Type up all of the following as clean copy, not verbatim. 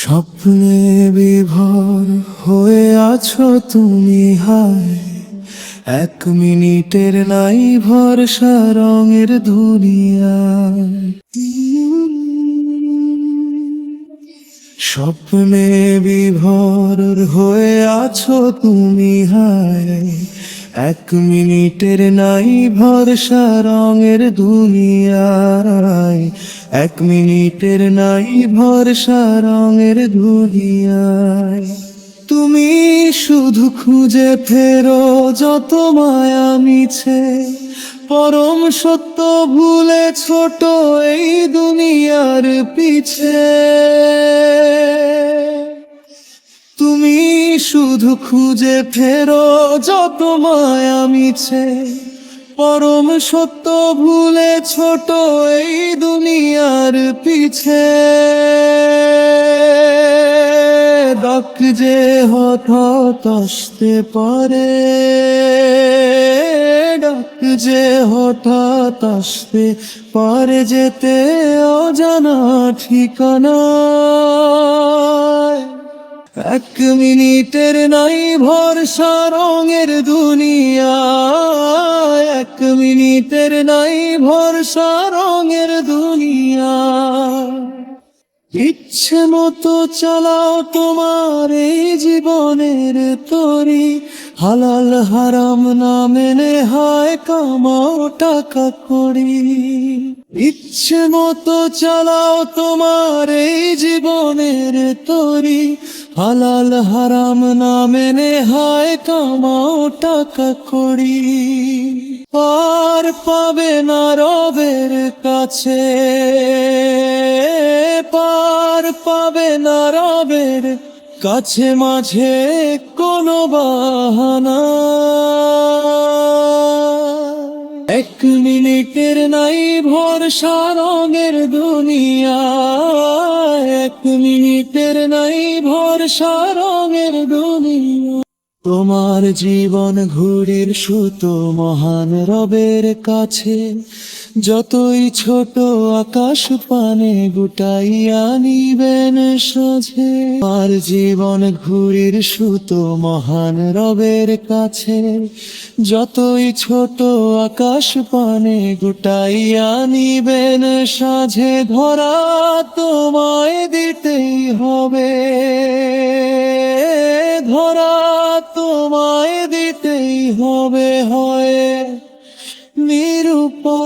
স্বপ্নে বিভোর হয়ে আছো তুমি, হায় এক মিনিটের নাই ভরসা রঙের দুনিয়ায়। স্বপ্নে বিভোর হয়ে আছো তুমি, হায় এক মিনিটের নাই ভরসা রঙের দুনিয়ায়। এক মিনিটের নাই ভরসা রঙের দুনিয়ায়। তুমি শুধু খুঁজে ফেরো যত মায়া মিছে, পরম সত্য ভুলে ছোট এই দুনিয়ার পিছে। তুমি শুধু খুঁজে ফেরো যত মায়া মিছে, পরম সত্য ভুলে ছোট এই দুনিয়ার পিছে। ডাক যে হঠাৎ আসতে পারে, ডাক যে হঠাৎ আসতে পারে, যেতে অজানা ঠিকানায়। এক মিনিটের নাই ভরসা রঙের দুনিয়ায়। এক মিনিটের নাই ভরসা রঙের দুনিয়ায়। ইচ্ছে মতো চালাও তোমার এই জীবনের তরি, হালাল হারাম না মেনে হয় কামাও টাকা করি। ইচ্ছে মতো চালাও তোমার এই জীবনের তরি, হালাল হারাম না মেনে হয় কামাও টাকা করি। পার পাবে না রবের কাছে, পার পাবে না রবের কাছে মাঝে কোনো বাহানা। এক মিনিটের নাই ভরসা রঙের দুনিয়া, এক মিনিটের নাই ভরসা রঙের দুনিয়া। তোমার জীবন ঘুড়ির সুতো মহান রবের কাছে, যতই ছোট আকাশ পানে গুটাইয়া নিবেন সাঝে। তোমার জীবন ঘুড়ির সুতো মহান রবের কাছে, যতই ছোট আকাশ পানে গুটাইয়া নিবেন সাঝে। ধরা তোমায় দিতেই হবে, ধরা তোমায় দিতেই হবে, হয় নিরুপায়।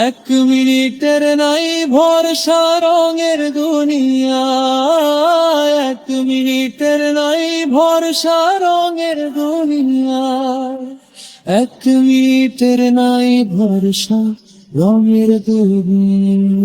এক মিনিটের নাই ভরসা রঙের দুনিয়া, এক মিনিটের নাই ভরসা রঙের দুনিয়া। এক মিনিটের নাই ভরসা রঙের দুনিয়া।